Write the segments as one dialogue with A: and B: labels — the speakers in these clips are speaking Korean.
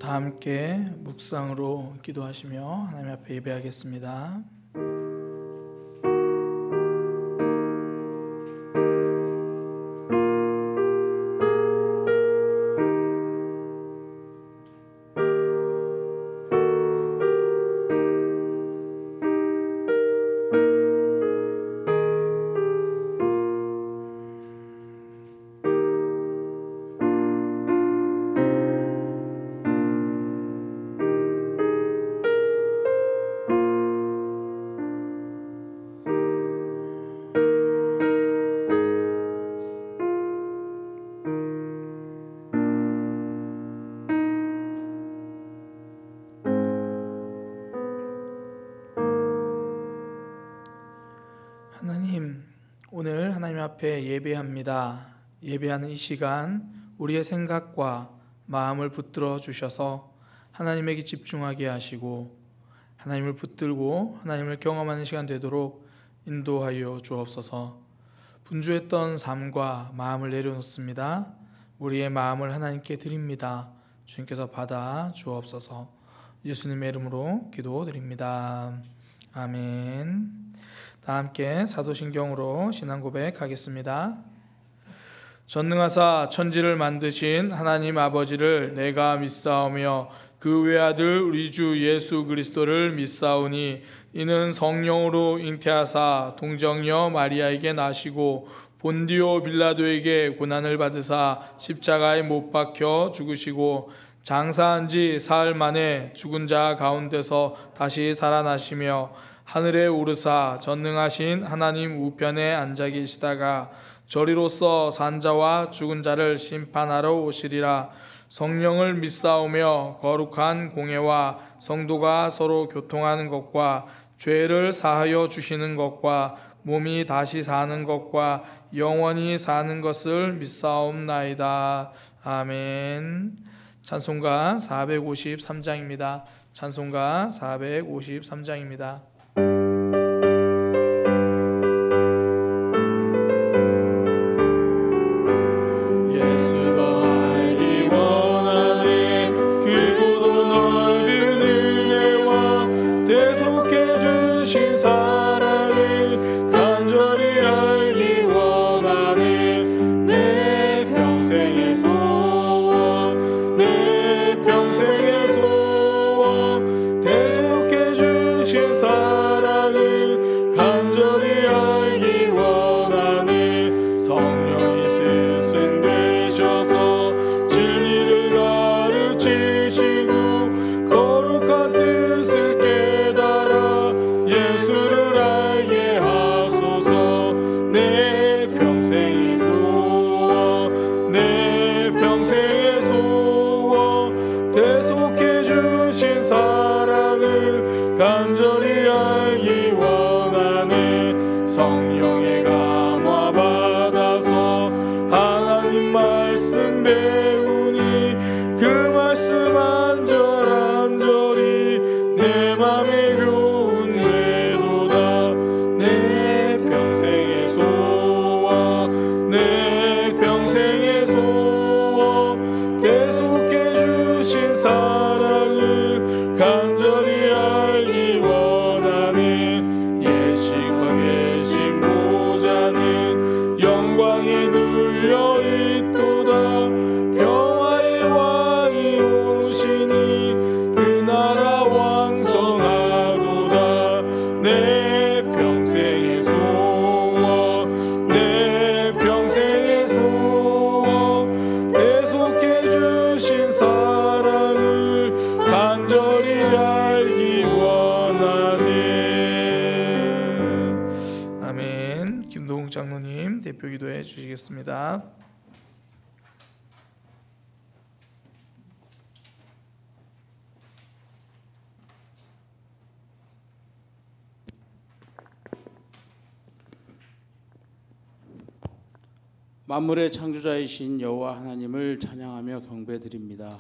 A: 다 함께 묵상으로 기도하시며 하나님 앞에 예배하겠습니다. 하나님, 오늘 하나님 앞에 예배합니다. 예배하는 이 시간 우리의 생각과 마음을 붙들어 주셔서 하나님에게 집중하게 하시고 하나님을 붙들고 하나님을 경험하는 시간 되도록 인도하여 주옵소서. 분주했던 삶과 마음을 내려놓습니다. 우리의 마음을 하나님께 드립니다. 주님께서 받아 주옵소서. 예수님의 이름으로 기도드립니다. 아멘. 다 함께 사도신경으로 신앙 고백하겠습니다. 전능하사 천지를 만드신 하나님 아버지를 내가 믿사오며 그 외아들 우리 주 예수 그리스도를 믿사오니 이는 성령으로 잉태하사 동정녀 마리아에게 나시고 본디오 빌라도에게 고난을 받으사 십자가에 못 박혀 죽으시고 장사한 지 사흘 만에 죽은 자 가운데서 다시 살아나시며 하늘에 오르사 전능하신 하나님 우편에 앉아 계시다가 저리로서 산자와 죽은 자를 심판하러 오시리라. 성령을 믿사오며 거룩한 공예와 성도가 서로 교통하는 것과 죄를 사하여 주시는 것과 몸이 다시 사는 것과 영원히 사는 것을 믿사옵나이다. 아멘. 찬송가 453장입니다. 찬송가 453장입니다. 대표기도해 주시겠습니다.
B: 만물의 창조자이신 여호와 하나님을 찬양하며 경배드립니다.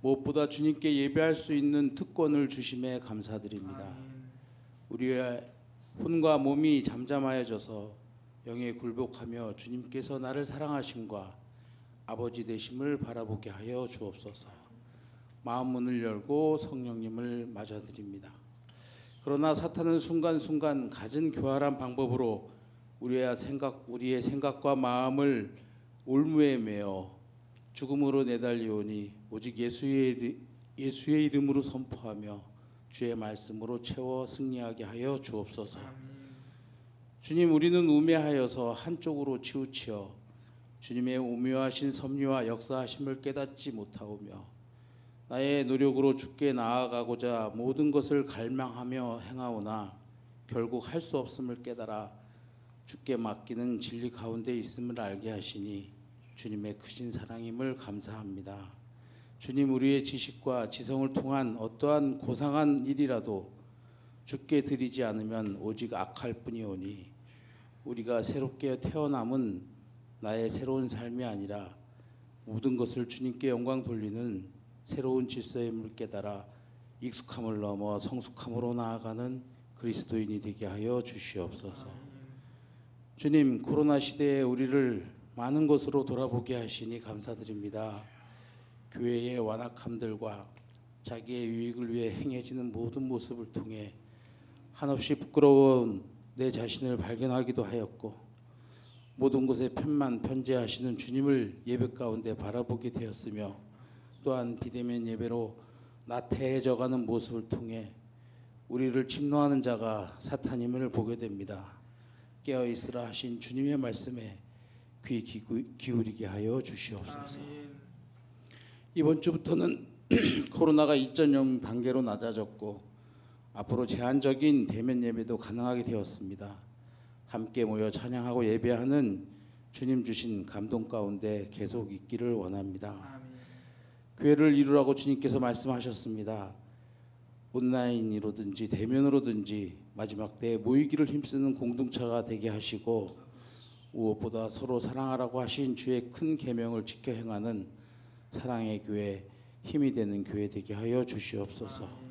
B: 무엇보다 주님께 예배할 수 있는 특권을 주심에 감사드립니다. 우리의 혼과 몸이 잠잠하여져서 영에 굴복하며 주님께서 나를 사랑하심과 아버지 되심을 바라보게 하여 주옵소서. 마음 문을 열고 성령님을 맞아드립니다. 그러나 사탄은 순간순간 갖은 교활한 방법으로 우리의 생각과 마음을 올무에 매어 죽음으로 내달리오니 오직 예수의 이름으로 선포하며 주의 말씀으로 채워 승리하게 하여 주옵소서. 주님, 우리는 우매하여서 한쪽으로 치우치어 주님의 오묘하신 섭리와 역사하심을 깨닫지 못하오며 나의 노력으로 주께 나아가고자 모든 것을 갈망하며 행하오나 결국 할 수 없음을 깨달아 주께 맡기는 진리 가운데 있음을 알게 하시니 주님의 크신 사랑임을 감사합니다. 주님, 우리의 지식과 지성을 통한 어떠한 고상한 일이라도 주께 드리지 않으면 오직 악할 뿐이오니 우리가 새롭게 태어남은 나의 새로운 삶이 아니라 모든 것을 주님께 영광 돌리는 새로운 질서임을 깨달아 익숙함을 넘어 성숙함으로 나아가는 그리스도인이 되게 하여 주시옵소서. 주님, 코로나 시대에 우리를 많은 것으로 돌아보게 하시니 감사드립니다. 교회의 완악함들과 자기의 유익을 위해 행해지는 모든 모습을 통해 한없이 부끄러운 내 자신을 발견하기도 하였고 모든 것에 편만 편재하시는 주님을 예배 가운데 바라보게 되었으며 또한 비대면 예배로 나태해져가는 모습을 통해 우리를 침노하는 자가 사탄임을 보게 됩니다. 깨어있으라 하신 주님의 말씀에 귀 기울이게 하여 주시옵소서. 이번 주부터는 코로나가 2.0 단계로 낮아졌고 앞으로 제한적인 대면 예배도 가능하게 되었습니다. 함께 모여 찬양하고 예배하는 주님 주신 감동 가운데 계속 있기를 원합니다. 교회를 이루라고 주님께서 말씀하셨습니다. 온라인으로든지 대면으로든지 마지막 때에 모이기를 힘쓰는 공동체가 되게 하시고 무엇보다 서로 사랑하라고 하신 주의 큰 계명을 지켜 행하는 사랑의 교회, 힘이 되는 교회 되게 하여 주시옵소서.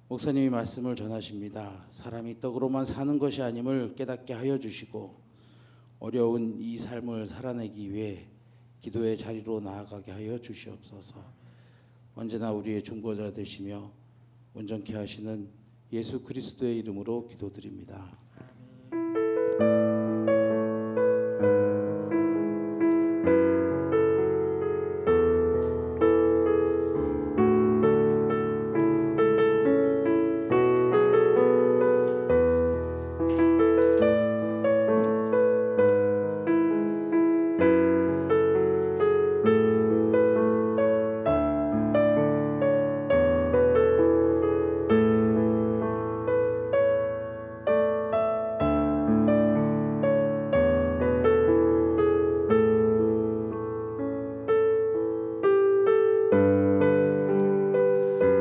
B: 목사님이 말씀을 전하십니다. 사람이 떡으로만 사는 것이 아님을 깨닫게 하여 주시고 어려운 이 삶을 살아내기 위해 기도의 자리로 나아가게 하여 주시옵소서. 언제나 우리의 중보자 되시며 온전케 하시는 예수 그리스도의 이름으로 기도드립니다.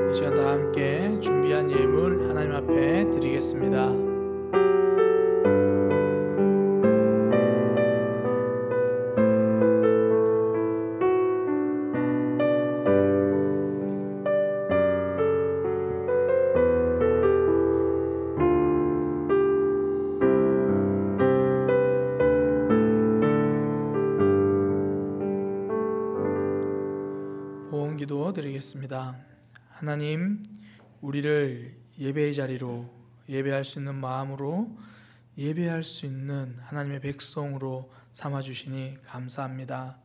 A: 이 시간 다 함께 준비한 예물 하나님 앞에 드리겠습니다. 보온기도 드리겠습니다. 하나님, 우리를 예배의 자리로 예배할 수 있는 마음으로 예배할 수 있는 하나님의 백성으로 삼아주시니 감사합니다.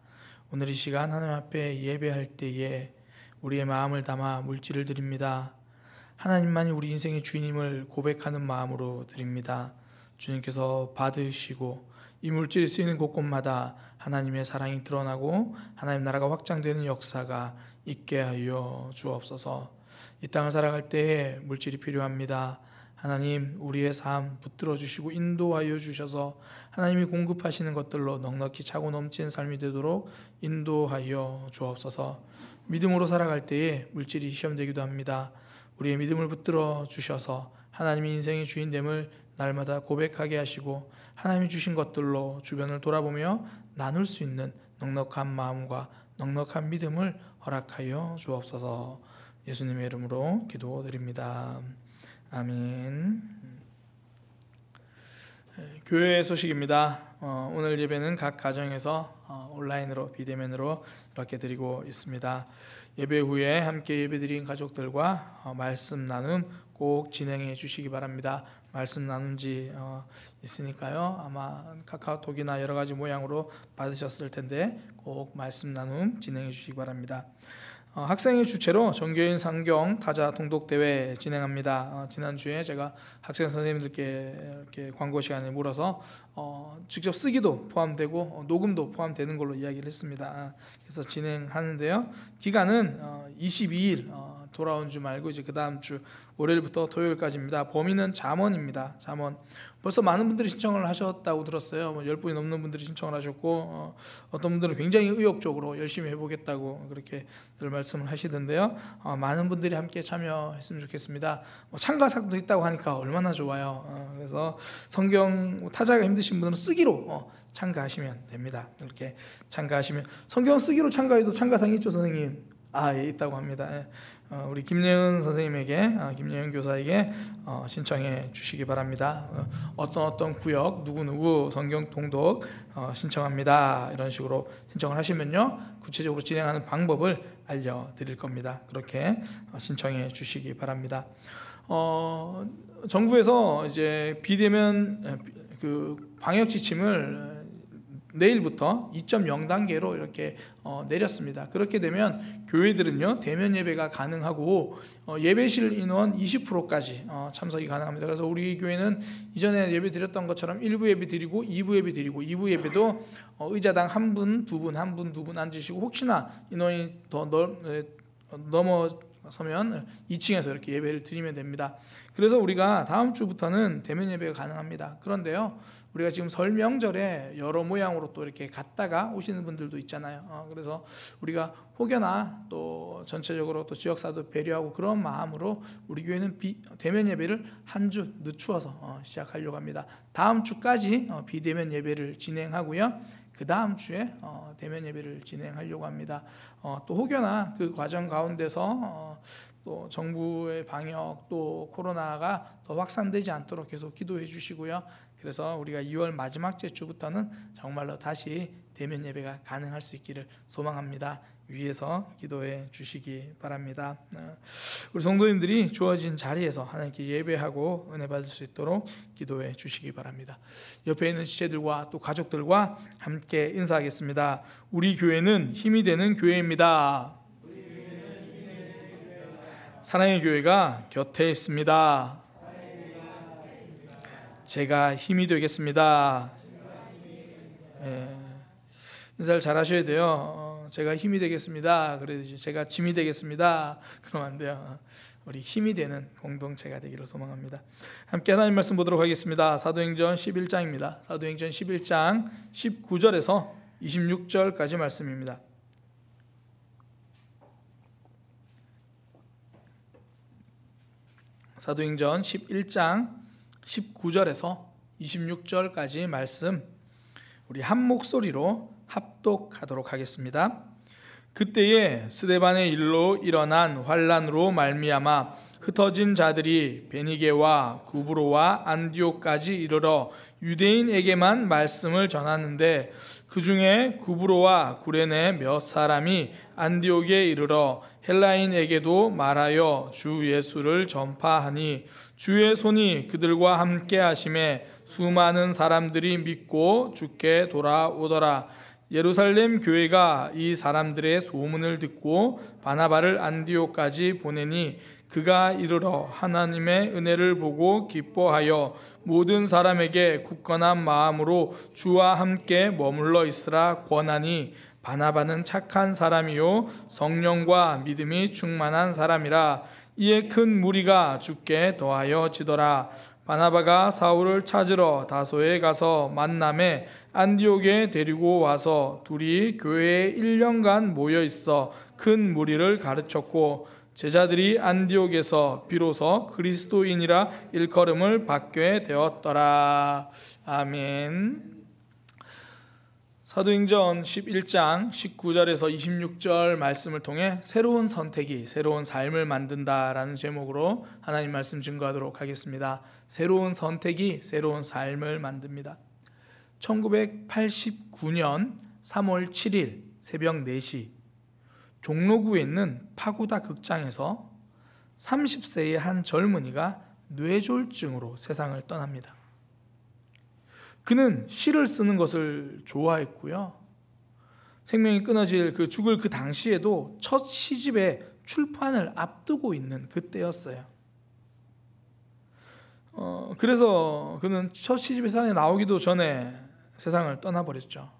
A: 오늘 이 시간 하나님 앞에 예배할 때에 우리의 마음을 담아 물질을 드립니다. 하나님만이 우리 인생의 주인임을 고백하는 마음으로 드립니다. 주님께서 받으시고 이 물질이 쓰이는 곳곳마다 하나님의 사랑이 드러나고 하나님 나라가 확장되는 역사가 있게 하여 주옵소서. 이 땅을 살아갈 때에 물질이 필요합니다. 하나님, 우리의 삶 붙들어 주시고 인도하여 주셔서 하나님이 공급하시는 것들로 넉넉히 차고 넘치는 삶이 되도록 인도하여 주옵소서. 믿음으로 살아갈 때에 물질이 시험되기도 합니다. 우리의 믿음을 붙들어 주셔서 하나님이 인생의 주인됨을 날마다 고백하게 하시고 하나님이 주신 것들로 주변을 돌아보며 나눌 수 있는 넉넉한 마음과 넉넉한 믿음을 허락하여 주옵소서. 예수님의 이름으로 기도드립니다. 아멘. 교회 소식입니다. 오늘 예배는 각 가정에서 온라인으로 비대면으로 이렇게 드리고 있습니다. 예배 후에 함께 예배드린 가족들과 말씀 나눔 꼭 진행해 주시기 바랍니다. 말씀 나눔지 있으니까요. 아마 카카오톡이나 여러 가지 모양으로 받으셨을 텐데 꼭 말씀 나눔 진행해 주시기 바랍니다. 학생의 주체로 전교인 상경 타자 통독 대회 진행합니다. 지난주에 제가 학생 선생님들께 이렇게 광고 시간에 물어서 직접 쓰기도 포함되고 녹음도 포함되는 걸로 이야기를 했습니다. 그래서 진행하는데요. 기간은 22일 돌아온 주 말고 이제 그 다음 주 월요일부터 토요일까지입니다. 범위는 잠원입니다. 잠원. 벌써 많은 분들이 신청을 하셨다고 들었어요. 10분이 넘는 분들이 신청을 하셨고 어떤 분들은 굉장히 의욕적으로 열심히 해보겠다고 그렇게 늘 말씀을 하시던데요. 많은 분들이 함께 참여했으면 좋겠습니다. 참가상도 있다고 하니까 얼마나 좋아요. 그래서 성경 타자가 힘드신 분들은 쓰기로 참가하시면 됩니다. 이렇게 참가하시면 성경 쓰기로 참가해도 참가상이 있죠, 선생님? 예, 있다고 합니다. 우리 김예은 선생님에게, 김예은 교사에게 신청해 주시기 바랍니다. 어떤 구역 누구 성경 통독 신청합니다. 이런 식으로 신청을 하시면요, 구체적으로 진행하는 방법을 알려드릴 겁니다. 그렇게 신청해 주시기 바랍니다. 정부에서 이제 비대면 그 방역 지침을 내일부터 2.0단계로 이렇게 내렸습니다. 그렇게 되면 교회들은요, 대면 예배가 가능하고 예배실 인원 20%까지 참석이 가능합니다. 그래서 우리 교회는 이전에 예배 드렸던 것처럼 1부 예배 드리고 2부 예배 드리고 2부 예배도 의자당 한 분, 두 분, 한 분, 두 분 앉으시고 혹시나 인원이 더 넘어서면 2층에서 이렇게 예배를 드리면 됩니다. 그래서 우리가 다음 주부터는 대면 예배가 가능합니다. 그런데요, 우리가 지금 설 명절에 여러 모양으로 또 이렇게 갔다가 오시는 분들도 있잖아요. 그래서 우리가 혹여나 또 전체적으로 또 지역사도 배려하고 그런 마음으로 우리 교회는 대면 예배를 한 주 늦추어서 시작하려고 합니다. 다음 주까지 비대면 예배를 진행하고요. 그 다음 주에 대면 예배를 진행하려고 합니다. 또 혹여나 그 과정 가운데서 또 정부의 방역 또 코로나가 더 확산되지 않도록 계속 기도해 주시고요. 그래서 우리가 2월 마지막 주부터는 정말로 다시 대면 예배가 가능할 수 있기를 소망합니다. 위에서 기도해 주시기 바랍니다. 우리 성도님들이 주어진 자리에서 하나님께 예배하고 은혜 받을 수 있도록 기도해 주시기 바랍니다. 옆에 있는 지체들과 또 가족들과 함께 인사하겠습니다. 우리 교회는 힘이 되는 교회입니다. 사랑의 교회가 곁에 있습니다. 제가 힘이 되겠습니다. 인사를 잘 하셔야 돼요. 제가 힘이 되겠습니다. 그래야지. 제가 짐이 되겠습니다. 그러면 안 돼요. 우리 힘이 되는 공동체가 되기를 소망합니다. 함께 하나님 말씀 보도록 하겠습니다. 사도행전 11장입니다. 사도행전 11장 19절에서 26절까지 말씀입니다. 사도행전 11장 19절에서 26절까지 말씀 우리 한 목소리로 합독하도록 하겠습니다. 그때에 스데반의 일로 일어난 환란으로 말미암아 흩어진 자들이 베니게와 구브로와 안디옥까지 이르러 유대인에게만 말씀을 전하는데 그 중에 구브로와 구레네 몇 사람이 안디옥에 이르러 헬라인에게도 말하여 주 예수를 전파하니 주의 손이 그들과 함께 하심에 수많은 사람들이 믿고 주께 돌아오더라. 예루살렘 교회가 이 사람들의 소문을 듣고 바나바를 안디옥까지 보내니 그가 이르러 하나님의 은혜를 보고 기뻐하여 모든 사람에게 굳건한 마음으로 주와 함께 머물러 있으라 권하니 바나바는 착한 사람이요 성령과 믿음이 충만한 사람이라. 이에 큰 무리가 주께 더하여 지더라. 바나바가 사울을 찾으러 다소에 가서 만남에 안디옥에 데리고 와서 둘이 교회에 1년간 모여 있어 큰 무리를 가르쳤고 제자들이 안디옥에서 비로소 그리스도인이라 일컬음을 받게 되었더라. 아멘. 사도행전 11장 19절에서 26절 말씀을 통해 새로운 선택이 새로운 삶을 만든다라는 제목으로 하나님 말씀 증거하도록 하겠습니다. 새로운 선택이 새로운 삶을 만듭니다. 1989년 3월 7일 새벽 4시 종로구에 있는 파고다 극장에서 30세의 한 젊은이가 뇌졸중으로 세상을 떠납니다. 그는 시를 쓰는 것을 좋아했고요. 생명이 끊어질 죽을 그 당시에도 첫 시집의 출판을 앞두고 있는 그때였어요. 그래서 그는 첫 시집이 세상에 나오기도 전에 세상을 떠나버렸죠.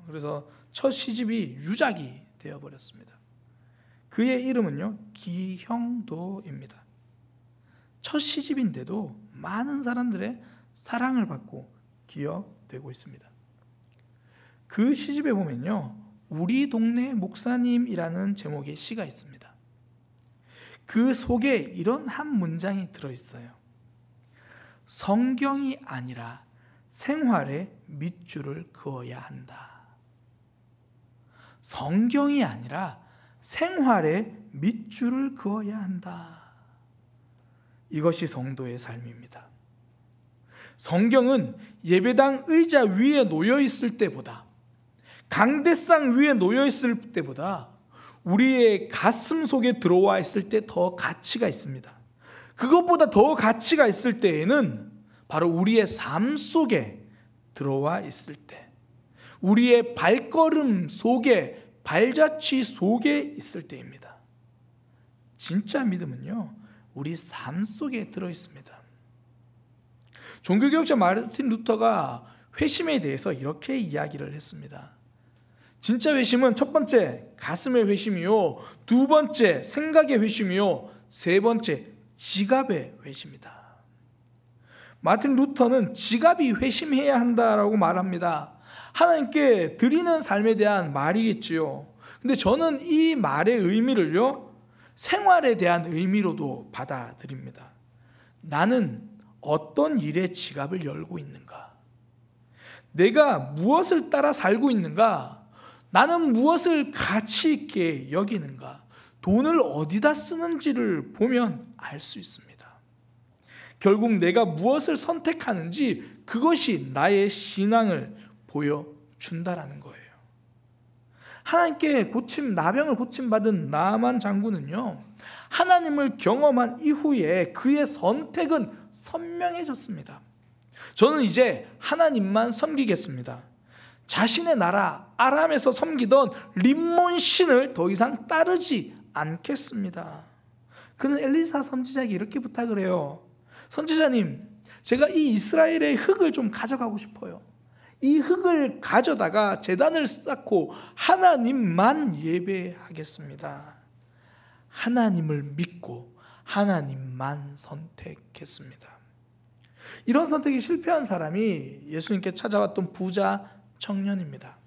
A: 그래서 첫 시집이 유작이 되어버렸습니다. 그의 이름은요, 기형도입니다. 첫 시집인데도 많은 사람들의 사랑을 받고 기억되고 있습니다. 그 시집에 보면요, 우리 동네 목사님이라는 제목의 시가 있습니다. 그 속에 이런 한 문장이 들어있어요. 성경이 아니라 생활에 밑줄을 그어야 한다. 성경이 아니라 생활에 밑줄을 그어야 한다. 이것이 성도의 삶입니다. 성경은 예배당 의자 위에 놓여 있을 때보다, 강대상 위에 놓여 있을 때보다 우리의 가슴 속에 들어와 있을 때 더 가치가 있습니다. 그것보다 더 가치가 있을 때에는 바로 우리의 삶 속에 들어와 있을 때, 우리의 발걸음 속에, 발자취 속에 있을 때입니다. 진짜 믿음은요, 우리 삶 속에 들어 있습니다. 종교개혁자 마르틴 루터가 회심에 대해서 이렇게 이야기를 했습니다. 진짜 회심은 첫 번째 가슴의 회심이요, 두 번째 생각의 회심이요, 세 번째 지갑의 회심이다. 마틴 루터는 지갑이 회심해야 한다라고 말합니다. 하나님께 드리는 삶에 대한 말이겠지요. 근데 저는 이 말의 의미를요, 생활에 대한 의미로도 받아들입니다. 나는 어떤 일에 지갑을 열고 있는가? 내가 무엇을 따라 살고 있는가? 나는 무엇을 가치 있게 여기는가? 돈을 어디다 쓰는지를 보면 알 수 있습니다. 결국 내가 무엇을 선택하는지 그것이 나의 신앙을 보여준다라는 거예요. 하나님께 나병을 고침받은 나만 장군은요, 하나님을 경험한 이후에 그의 선택은 선명해졌습니다. 저는 이제 하나님만 섬기겠습니다. 자신의 나라 아람에서 섬기던 림몬 신을 더 이상 따르지 않겠습니다. 그는 엘리사 선지자에게 이렇게 부탁을 해요. 선지자님, 제가 이 이스라엘의 흙을 좀 가져가고 싶어요. 이 흙을 가져다가 제단을 쌓고 하나님만 예배하겠습니다. 하나님을 믿고 하나님만 선택했습니다. 이런 선택이 실패한 사람이 예수님께 찾아왔던 부자 청년입니다.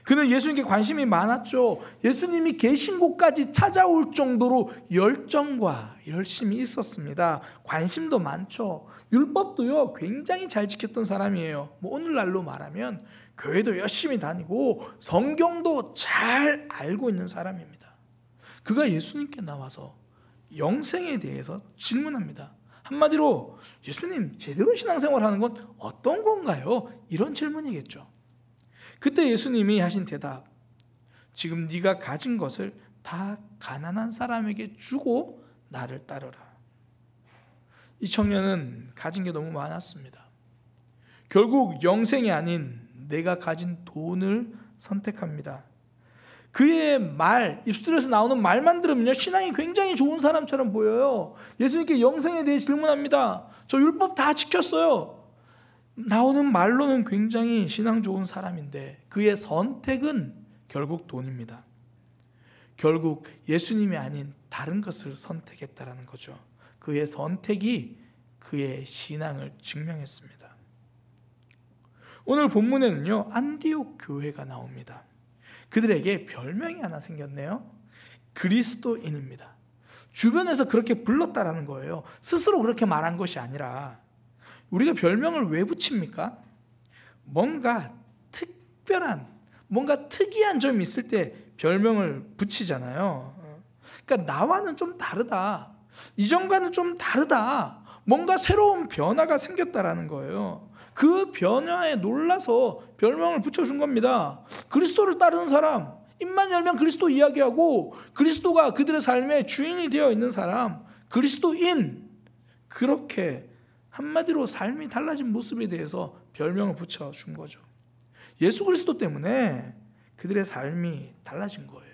A: 그는 예수님께 관심이 많았죠. 예수님이 계신 곳까지 찾아올 정도로 열정과 열심이 있었습니다. 관심도 많죠. 율법도요, 굉장히 잘 지켰던 사람이에요. 오늘날로 말하면 교회도 열심히 다니고 성경도 잘 알고 있는 사람입니다. 그가 예수님께 나와서 영생에 대해서 질문합니다. 한마디로 예수님, 제대로 신앙생활하는 건 어떤 건가요? 이런 질문이겠죠. 그때 예수님이 하신 대답, 지금 네가 가진 것을 다 가난한 사람에게 주고 나를 따르라. 이 청년은 가진 게 너무 많았습니다. 결국 영생이 아닌 내가 가진 돈을 선택합니다. 그의 말, 입술에서 나오는 말만 들으면요, 신앙이 굉장히 좋은 사람처럼 보여요. 예수님께 영생에 대해 질문합니다. 저 율법 다 지켰어요. 나오는 말로는 굉장히 신앙 좋은 사람인데 그의 선택은 결국 돈입니다. 결국 예수님이 아닌 다른 것을 선택했다라는 거죠. 그의 선택이 그의 신앙을 증명했습니다. 오늘 본문에는요, 안디옥 교회가 나옵니다. 그들에게 별명이 하나 생겼네요. 그리스도인입니다. 주변에서 그렇게 불렀다라는 거예요. 스스로 그렇게 말한 것이 아니라. 우리가 별명을 왜 붙입니까? 뭔가 특별한, 뭔가 특이한 점이 있을 때 별명을 붙이잖아요. 그러니까 나와는 좀 다르다, 이전과는 좀 다르다, 뭔가 새로운 변화가 생겼다라는 거예요. 그 변화에 놀라서 별명을 붙여준 겁니다. 그리스도를 따르는 사람, 입만 열면 그리스도 이야기하고 그리스도가 그들의 삶의 주인이 되어 있는 사람, 그리스도인, 그렇게 한마디로 삶이 달라진 모습에 대해서 별명을 붙여준 거죠. 예수 그리스도 때문에 그들의 삶이 달라진 거예요.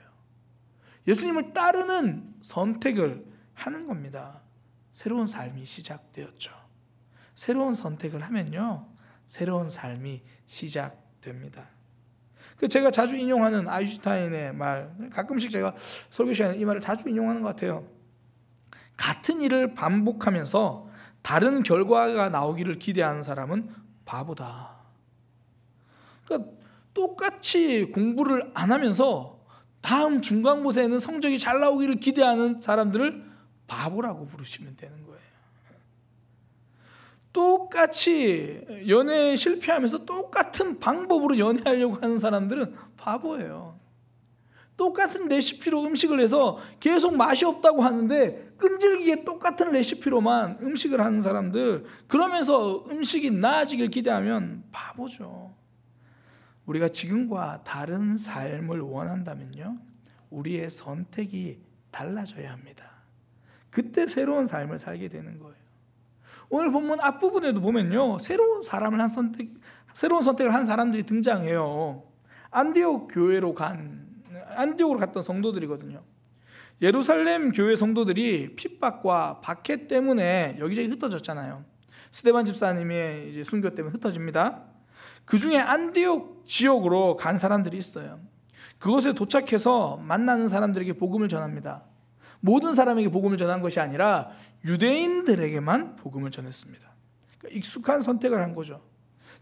A: 예수님을 따르는 선택을 하는 겁니다. 새로운 삶이 시작되었죠. 새로운 선택을 하면요, 새로운 삶이 시작됩니다. 제가 자주 인용하는 아인슈타인의 말, 가끔씩 제가 설교 시간에 이 말을 자주 인용하는 것 같아요. 같은 일을 반복하면서 다른 결과가 나오기를 기대하는 사람은 바보다. 그러니까 똑같이 공부를 안 하면서 다음 중간고사에는 성적이 잘 나오기를 기대하는 사람들을 바보라고 부르시면 되는 거예요. 똑같이 연애에 실패하면서 똑같은 방법으로 연애하려고 하는 사람들은 바보예요. 똑같은 레시피로 음식을 해서 계속 맛이 없다고 하는데 끈질기게 똑같은 레시피로만 음식을 하는 사람들, 그러면서 음식이 나아지길 기대하면 바보죠. 우리가 지금과 다른 삶을 원한다면요, 우리의 선택이 달라져야 합니다. 그때 새로운 삶을 살게 되는 거예요. 오늘 본문 앞부분에도 보면요, 새로운 선택을 한 사람들이 등장해요. 안디옥으로 갔던 성도들이거든요. 예루살렘 교회 성도들이 핍박과 박해 때문에 여기저기 흩어졌잖아요. 스데반 집사님의 이제 순교 때문에 흩어집니다. 그 중에 안디옥 지역으로 간 사람들이 있어요. 그곳에 도착해서 만나는 사람들에게 복음을 전합니다. 모든 사람에게 복음을 전한 것이 아니라 유대인들에게만 복음을 전했습니다. 그러니까 익숙한 선택을 한 거죠.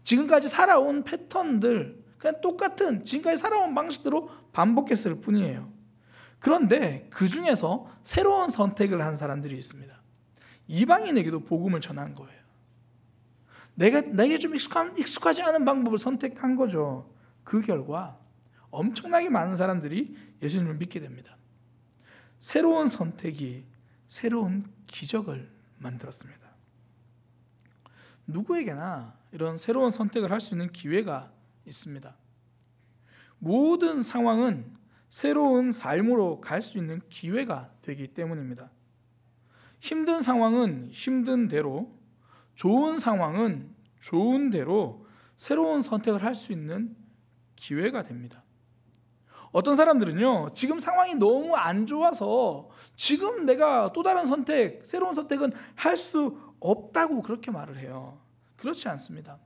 A: 지금까지 살아온 패턴들, 그냥 똑같은 지금까지 살아온 방식대로 반복했을 뿐이에요. 그런데 그 중에서 새로운 선택을 한 사람들이 있습니다. 이방인에게도 복음을 전한 거예요. 내게 좀 익숙하지 않은 방법을 선택한 거죠. 그 결과 엄청나게 많은 사람들이 예수님을 믿게 됩니다. 새로운 선택이 새로운 기적을 만들었습니다. 누구에게나 이런 새로운 선택을 할 수 있는 기회가 있습니다. 모든 상황은 새로운 삶으로 갈 수 있는 기회가 되기 때문입니다. 힘든 상황은 힘든 대로, 좋은 상황은 좋은 대로 새로운 선택을 할 수 있는 기회가 됩니다. 어떤 사람들은요, 지금 상황이 너무 안 좋아서 지금 내가 또 다른 선택, 새로운 선택은 할 수 없다고 그렇게 말을 해요. 그렇지 않습니다.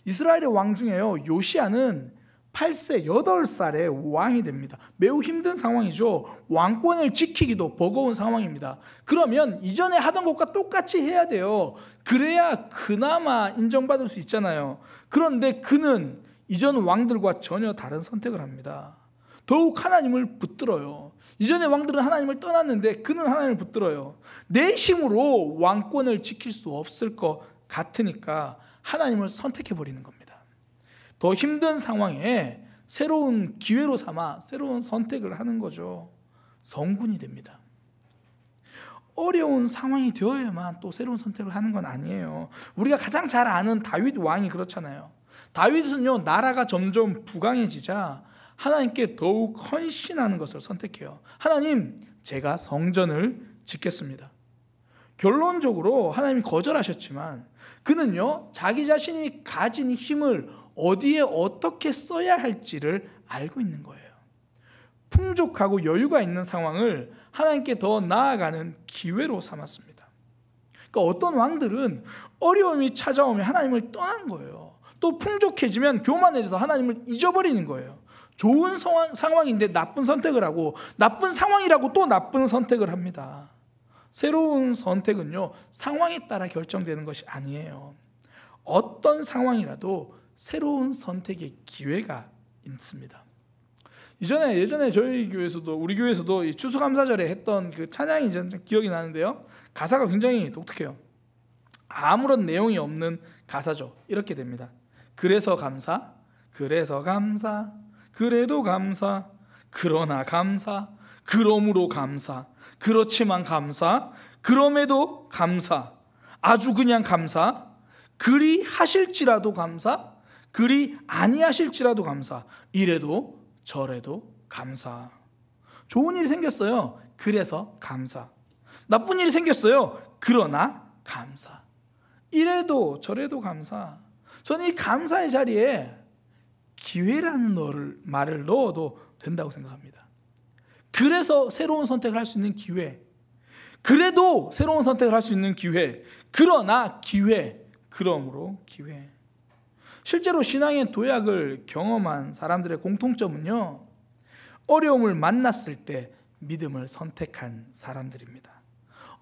A: 이스라엘의 왕 중에요, 요시야는 8세, 8살에 왕이 됩니다. 매우 힘든 상황이죠. 왕권을 지키기도 버거운 상황입니다. 그러면 이전에 하던 것과 똑같이 해야 돼요. 그래야 그나마 인정받을 수 있잖아요. 그런데 그는 이전 왕들과 전혀 다른 선택을 합니다. 더욱 하나님을 붙들어요. 이전의 왕들은 하나님을 떠났는데 그는 하나님을 붙들어요. 내 힘으로 왕권을 지킬 수 없을 것 같으니까 하나님을 선택해버리는 겁니다. 더 힘든 상황에 새로운 기회로 삼아 새로운 선택을 하는 거죠. 성군이 됩니다. 어려운 상황이 되어야만 또 새로운 선택을 하는 건 아니에요. 우리가 가장 잘 아는 다윗 왕이 그렇잖아요. 다윗은요, 나라가 점점 부강해지자 하나님께 더욱 헌신하는 것을 선택해요. 하나님, 제가 성전을 짓겠습니다. 결론적으로 하나님이 거절하셨지만 그는요, 자기 자신이 가진 힘을 어디에 어떻게 써야 할지를 알고 있는 거예요. 풍족하고 여유가 있는 상황을 하나님께 더 나아가는 기회로 삼았습니다. 그러니까 어떤 왕들은 어려움이 찾아오면 하나님을 떠난 거예요. 또 풍족해지면 교만해져서 하나님을 잊어버리는 거예요. 좋은 상황인데 나쁜 선택을 하고, 나쁜 상황이라고 또 나쁜 선택을 합니다. 새로운 선택은요, 상황에 따라 결정되는 것이 아니에요. 어떤 상황이라도 새로운 선택의 기회가 있습니다. 예전에 저희 교회에서도, 우리 교회에서도 이 추수감사절에 했던 그 찬양이 기억이 나는데요, 가사가 굉장히 독특해요. 아무런 내용이 없는 가사죠. 이렇게 됩니다. 그래서 감사, 그래서 감사, 그래도 감사, 그러나 감사, 그러므로 감사, 그렇지만 감사, 그럼에도 감사, 아주 그냥 감사, 그리 하실지라도 감사, 그리 아니하실지라도 감사, 이래도 저래도 감사. 좋은 일이 생겼어요. 그래서 감사. 나쁜 일이 생겼어요. 그러나 감사. 이래도 저래도 감사. 저는 이 감사의 자리에 기회라는 말을 넣어도 된다고 생각합니다. 그래서 새로운 선택을 할 수 있는 기회, 그래도 새로운 선택을 할 수 있는 기회, 그러나 기회, 그러므로 기회. 실제로 신앙의 도약을 경험한 사람들의 공통점은요, 어려움을 만났을 때 믿음을 선택한 사람들입니다.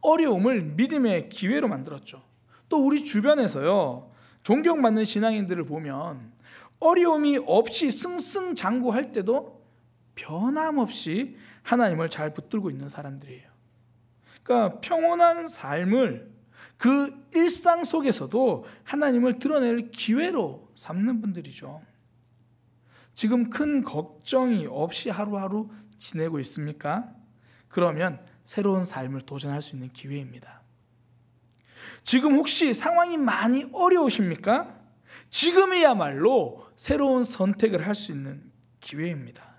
A: 어려움을 믿음의 기회로 만들었죠. 또 우리 주변에서요, 존경받는 신앙인들을 보면 어려움이 없이 승승장구할 때도 변함없이 하나님을 잘 붙들고 있는 사람들이에요. 그러니까 평온한 삶을 그 일상 속에서도 하나님을 드러낼 기회로 삼는 분들이죠. 지금 큰 걱정이 없이 하루하루 지내고 있습니까? 그러면 새로운 삶을 도전할 수 있는 기회입니다. 지금 혹시 상황이 많이 어려우십니까? 지금이야말로 새로운 선택을 할 수 있는 기회입니다.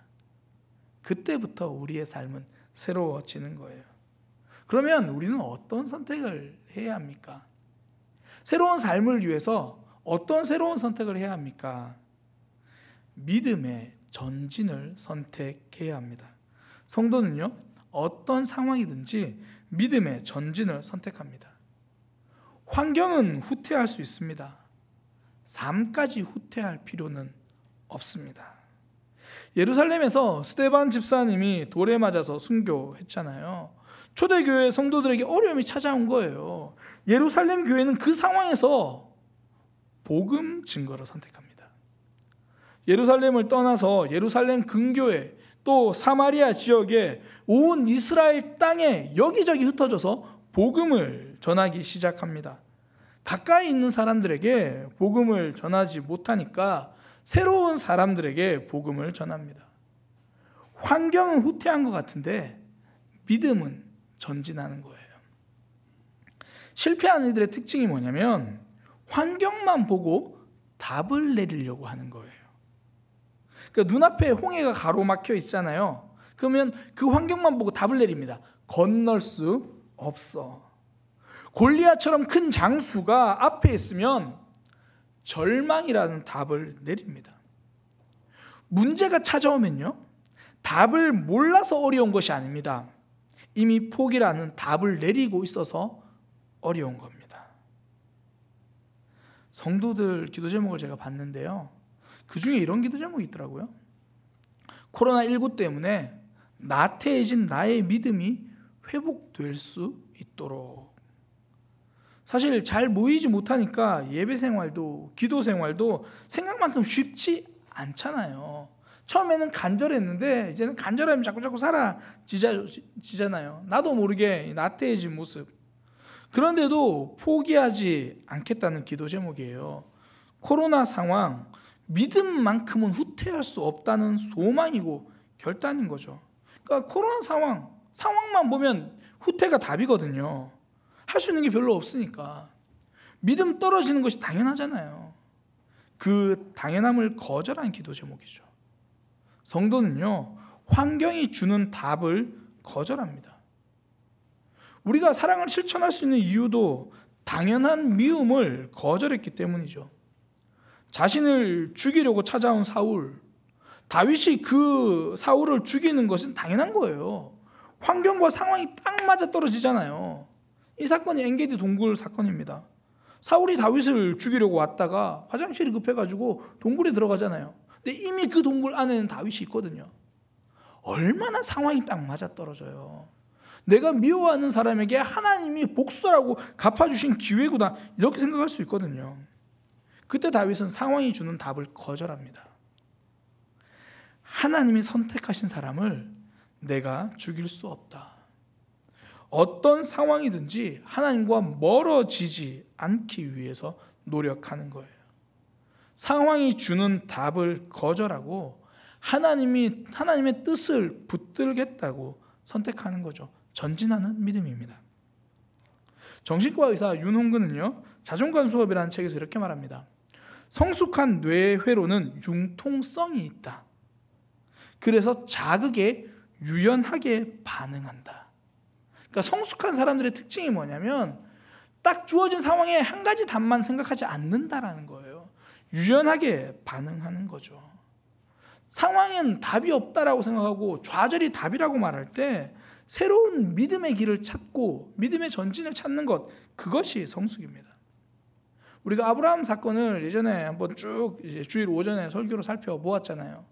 A: 그때부터 우리의 삶은 새로워지는 거예요. 그러면 우리는 어떤 선택을 해야 합니까? 새로운 삶을 위해서 어떤 새로운 선택을 해야 합니까? 믿음의 전진을 선택해야 합니다. 성도는요, 어떤 상황이든지 믿음의 전진을 선택합니다. 환경은 후퇴할 수 있습니다. 삶까지 후퇴할 필요는 없습니다. 예루살렘에서 스데반 집사님이 돌에 맞아서 순교했잖아요. 초대교회 성도들에게 어려움이 찾아온 거예요. 예루살렘 교회는 그 상황에서 복음 증거를 선택합니다. 예루살렘을 떠나서 예루살렘 근교에 또 사마리아 지역에 온 이스라엘 땅에 여기저기 흩어져서 복음을 전하기 시작합니다. 가까이 있는 사람들에게 복음을 전하지 못하니까 새로운 사람들에게 복음을 전합니다. 환경은 후퇴한 것 같은데 믿음은 전진하는 거예요. 실패하는 이들의 특징이 뭐냐면 환경만 보고 답을 내리려고 하는 거예요. 그러니까 눈앞에 홍해가 가로막혀 있잖아요. 그러면 그 환경만 보고 답을 내립니다. 건널 수 없어. 골리앗처럼 큰 장수가 앞에 있으면 절망이라는 답을 내립니다. 문제가 찾아오면요, 답을 몰라서 어려운 것이 아닙니다. 이미 포기라는 답을 내리고 있어서 어려운 겁니다. 성도들 기도 제목을 제가 봤는데요, 그 중에 이런 기도 제목이 있더라고요. 코로나19 때문에 나태해진 나의 믿음이 회복될 수 있도록. 사실 잘 모이지 못하니까 예배 생활도 기도 생활도 생각만큼 쉽지 않잖아요. 처음에는 간절했는데 이제는 간절하면 자꾸 사라지잖아요. 나도 모르게 나태해진 모습. 그런데도 포기하지 않겠다는 기도 제목이에요. 코로나 상황, 믿음만큼은 후퇴할 수 없다는 소망이고 결단인 거죠. 그러니까 코로나 상황만 보면 후퇴가 답이거든요. 할 수 있는 게 별로 없으니까. 믿음 떨어지는 것이 당연하잖아요. 그 당연함을 거절한 기도 제목이죠. 성도는요, 환경이 주는 답을 거절합니다. 우리가 사랑을 실천할 수 있는 이유도 당연한 미움을 거절했기 때문이죠. 자신을 죽이려고 찾아온 사울, 다윗이 그 사울을 죽이는 것은 당연한 거예요. 환경과 상황이 딱 맞아 떨어지잖아요. 이 사건이 엔게디 동굴 사건입니다. 사울이 다윗을 죽이려고 왔다가 화장실이 급해가지고 동굴에 들어가잖아요. 근데 이미 그 동굴 안에는 다윗이 있거든요. 얼마나 상황이 딱 맞아 떨어져요. 내가 미워하는 사람에게 하나님이 복수라고 갚아주신 기회구나, 이렇게 생각할 수 있거든요. 그때 다윗은 상황이 주는 답을 거절합니다. 하나님이 선택하신 사람을 내가 죽일 수 없다. 어떤 상황이든지 하나님과 멀어지지 않기 위해서 노력하는 거예요. 상황이 주는 답을 거절하고 하나님의 뜻을 붙들겠다고 선택하는 거죠. 전진하는 믿음입니다. 정신과 의사 윤홍근은요, 자존감 수업이라는 책에서 이렇게 말합니다. 성숙한 뇌의 회로는 융통성이 있다. 그래서 자극에 유연하게 반응한다. 그러니까 성숙한 사람들의 특징이 뭐냐면 딱 주어진 상황에 한 가지 답만 생각하지 않는다라는 거예요. 유연하게 반응하는 거죠. 상황엔 답이 없다라고 생각하고 좌절이 답이라고 말할 때 새로운 믿음의 길을 찾고 믿음의 전진을 찾는 것, 그것이 성숙입니다. 우리가 아브라함 사건을 예전에 한번 쭉 이제 주일 오전에 설교로 살펴보았잖아요.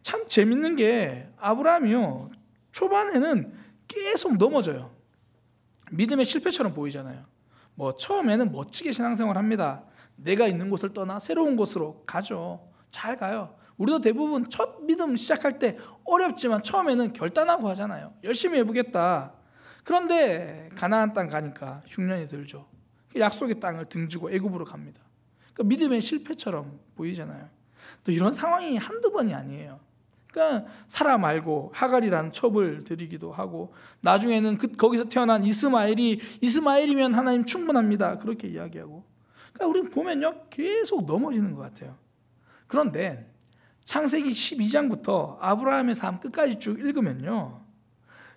A: 참 재밌는 게 아브라함이요, 초반에는 계속 넘어져요. 믿음의 실패처럼 보이잖아요. 뭐 처음에는 멋지게 신앙생활 합니다. 내가 있는 곳을 떠나 새로운 곳으로 가죠. 잘 가요. 우리도 대부분 첫 믿음 시작할 때 어렵지만 처음에는 결단하고 하잖아요. 열심히 해보겠다. 그런데 가나안 땅 가니까 흉년이 들죠. 약속의 땅을 등지고 애굽으로 갑니다. 그러니까 믿음의 실패처럼 보이잖아요. 또 이런 상황이 한두 번이 아니에요. 그러니까 사라 말고 하갈이라는 첩을 들이기도 하고, 나중에는 거기서 태어난 이스마엘이면 하나님 충분합니다, 그렇게 이야기하고. 그러니까 우리는 보면요, 계속 넘어지는 것 같아요. 그런데 창세기 12장부터 아브라함의 삶 끝까지 쭉 읽으면요,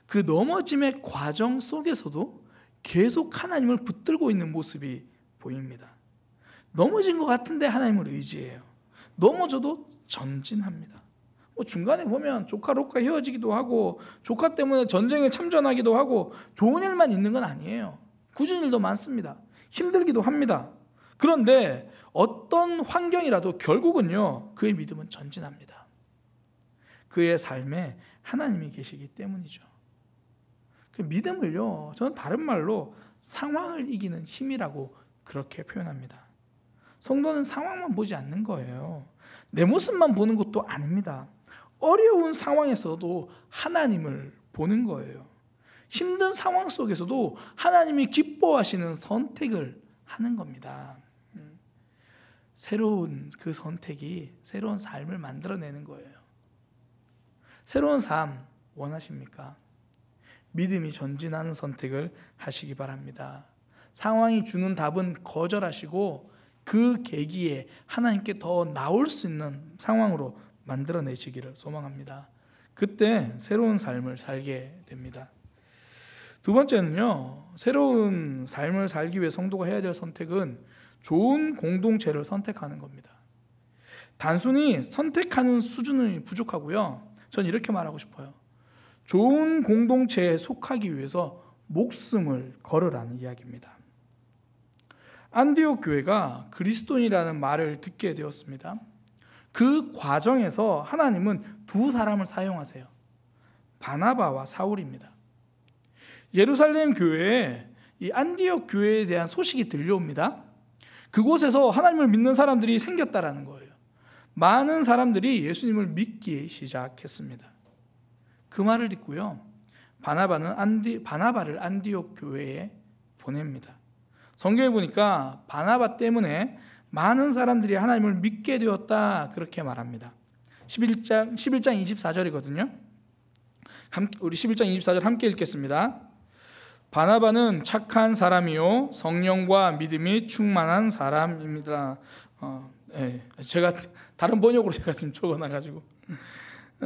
A: 그 넘어짐의 과정 속에서도 계속 하나님을 붙들고 있는 모습이 보입니다. 넘어진 것 같은데 하나님을 의지해요. 넘어져도 전진합니다. 중간에 보면 조카로카 헤어지기도 하고 조카 때문에 전쟁에 참전하기도 하고 좋은 일만 있는 건 아니에요. 굳은 일도 많습니다. 힘들기도 합니다. 그런데 어떤 환경이라도 결국은요, 그의 믿음은 전진합니다. 그의 삶에 하나님이 계시기 때문이죠. 그 믿음을요, 저는 다른 말로 상황을 이기는 힘이라고 그렇게 표현합니다. 성도는 상황만 보지 않는 거예요. 내 모습만 보는 것도 아닙니다. 어려운 상황에서도 하나님을 보는 거예요. 힘든 상황 속에서도 하나님이 기뻐하시는 선택을 하는 겁니다. 새로운 그 선택이 새로운 삶을 만들어내는 거예요. 새로운 삶 원하십니까? 믿음이 전진하는 선택을 하시기 바랍니다. 상황이 주는 답은 거절하시고 그 계기에 하나님께 더 나올 수 있는 상황으로 만들어내시기를 소망합니다. 그때 새로운 삶을 살게 됩니다. 두 번째는요, 새로운 삶을 살기 위해 성도가 해야 될 선택은 좋은 공동체를 선택하는 겁니다. 단순히 선택하는 수준이 부족하고요, 전 이렇게 말하고 싶어요. 좋은 공동체에 속하기 위해서 목숨을 걸으라는 이야기입니다. 안디옥 교회가 그리스도인이라는 말을 듣게 되었습니다. 그 과정에서 하나님은 두 사람을 사용하세요. 바나바와 사울입니다. 예루살렘 교회에 이 안디옥 교회에 대한 소식이 들려옵니다. 그곳에서 하나님을 믿는 사람들이 생겼다라는 거예요. 많은 사람들이 예수님을 믿기 시작했습니다. 그 말을 듣고요, 바나바를 안디옥 교회에 보냅니다. 성경에 보니까 바나바 때문에 많은 사람들이 하나님을 믿게 되었다, 그렇게 말합니다. 11장 24절이거든요. 우리 11장 24절 함께 읽겠습니다. 바나바는 착한 사람이요 성령과 믿음이 충만한 사람입니다. 제가 다른 번역으로 제가 좀 적어놔가지고,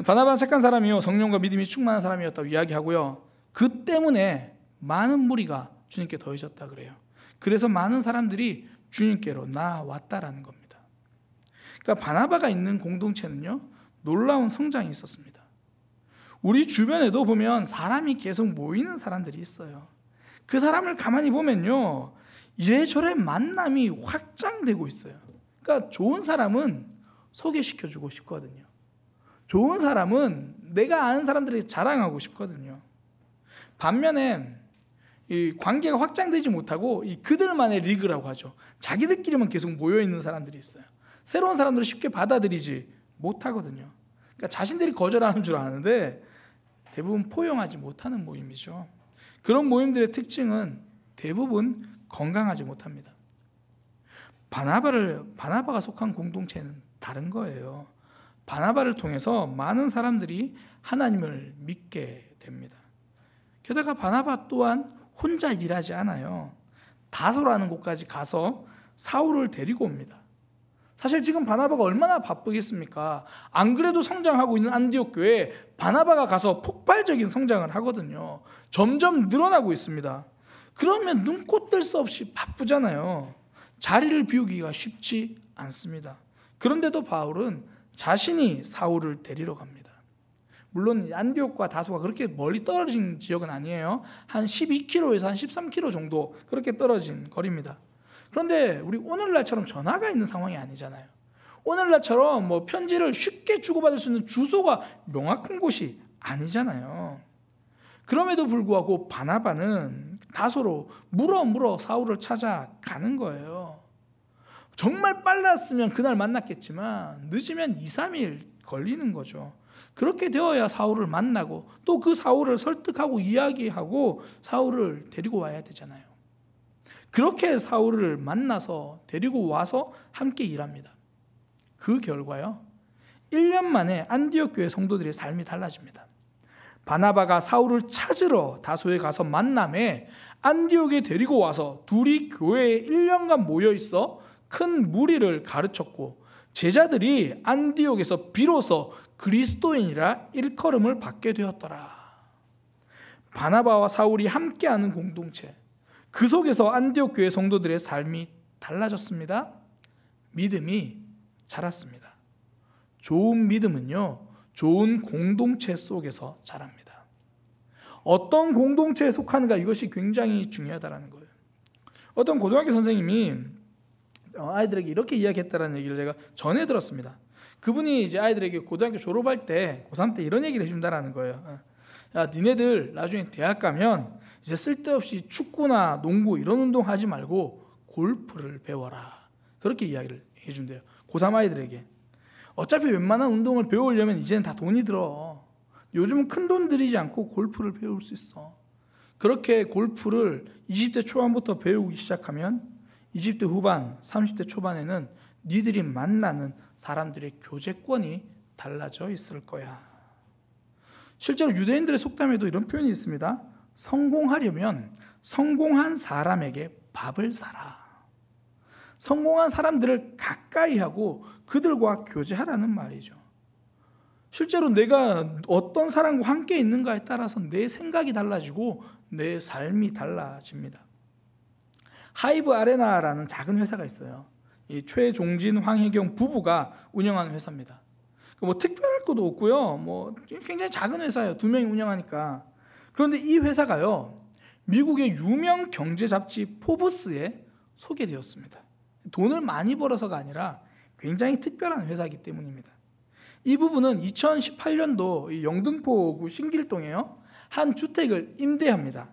A: 바나바는 착한 사람이요 성령과 믿음이 충만한 사람이었다고 이야기하고요, 그 때문에 많은 무리가 주님께 더해졌다 그래요. 그래서 많은 사람들이 주님께로 나왔다라는 겁니다. 그러니까 바나바가 있는 공동체는요, 놀라운 성장이 있었습니다. 우리 주변에도 보면 사람이 계속 모이는 사람들이 있어요. 그 사람을 가만히 보면요, 이래저래 만남이 확장되고 있어요. 그러니까 좋은 사람은 소개시켜주고 싶거든요. 좋은 사람은 내가 아는 사람들에게 자랑하고 싶거든요. 반면에 이 관계가 확장되지 못하고 이 그들만의 리그라고 하죠. 자기들끼리만 계속 모여있는 사람들이 있어요. 새로운 사람들을 쉽게 받아들이지 못하거든요. 그러니까 자신들이 거절하는 줄 아는데 대부분 포용하지 못하는 모임이죠. 그런 모임들의 특징은 대부분 건강하지 못합니다. 바나바가 속한 공동체는 다른 거예요. 바나바를 통해서 많은 사람들이 하나님을 믿게 됩니다. 게다가 바나바 또한 혼자 일하지 않아요. 다소라는 곳까지 가서 사울을 데리고 옵니다. 사실 지금 바나바가 얼마나 바쁘겠습니까? 안 그래도 성장하고 있는 안디옥 교회에 바나바가 가서 폭발적인 성장을 하거든요. 점점 늘어나고 있습니다. 그러면 눈코 뜰 수 없이 바쁘잖아요. 자리를 비우기가 쉽지 않습니다. 그런데도 바울은 자신이 사울을 데리러 갑니다. 물론 안디옥과 다소가 그렇게 멀리 떨어진 지역은 아니에요. 한 12km에서 한 13km 정도 그렇게 떨어진 거리입니다. 그런데 우리 오늘날처럼 전화가 있는 상황이 아니잖아요. 오늘날처럼 뭐 편지를 쉽게 주고받을 수 있는 주소가 명확한 곳이 아니잖아요. 그럼에도 불구하고 바나바는 다소로 물어 사울을 찾아가는 거예요. 정말 빨랐으면 그날 만났겠지만 늦으면 2, 3일 걸리는 거죠. 그렇게 되어야 사울을 만나고 또 그 사울을 설득하고 이야기하고 사울을 데리고 와야 되잖아요. 그렇게 사울을 만나서 데리고 와서 함께 일합니다. 그 결과요, 1년 만에 안디옥 교회 성도들의 삶이 달라집니다. 바나바가 사울을 찾으러 다소에 가서 만남에 안디옥에 데리고 와서 둘이 교회에 1년간 모여 있어 큰 무리를 가르쳤고, 제자들이 안디옥에서 비로소 그리스도인이라 일컬음을 받게 되었더라. 바나바와 사울이 함께하는 공동체, 그 속에서 안디옥 교회 성도들의 삶이 달라졌습니다. 믿음이 자랐습니다. 좋은 믿음은요, 좋은 공동체 속에서 자랍니다. 어떤 공동체에 속하는가, 이것이 굉장히 중요하다는 거예요. 어떤 고등학교 선생님이 아이들에게 이렇게 이야기했다는 얘기를 제가 전에 들었습니다. 그분이 이제 아이들에게 고등학교 졸업할 때, 고3 때 이런 얘기를 해준다는 거예요. 야, 니네들 나중에 대학 가면 이제 쓸데없이 축구나 농구 이런 운동 하지 말고 골프를 배워라. 그렇게 이야기를 해준대요. 고3 아이들에게. 어차피 웬만한 운동을 배우려면 이제는 다 돈이 들어. 요즘은 큰 돈 들이지 않고 골프를 배울 수 있어. 그렇게 골프를 20대 초반부터 배우기 시작하면 20대 후반, 30대 초반에는 니들이 만나는 사람들의 교제권이 달라져 있을 거야. 실제로 유대인들의 속담에도 이런 표현이 있습니다. 성공하려면 성공한 사람에게 밥을 사라. 성공한 사람들을 가까이 하고 그들과 교제하라는 말이죠. 실제로 내가 어떤 사람과 함께 있는가에 따라서 내 생각이 달라지고 내 삶이 달라집니다. 하이브 아레나라는 작은 회사가 있어요. 이 최종진, 황혜경 부부가 운영하는 회사입니다. 뭐 특별할 것도 없고요. 뭐 굉장히 작은 회사예요. 2명이 운영하니까. 그런데 이 회사가요, 미국의 유명 경제 잡지 포브스에 소개되었습니다. 돈을 많이 벌어서가 아니라 굉장히 특별한 회사이기 때문입니다. 이 부부는 2018년도 영등포구 신길동에요, 한 주택을 임대합니다.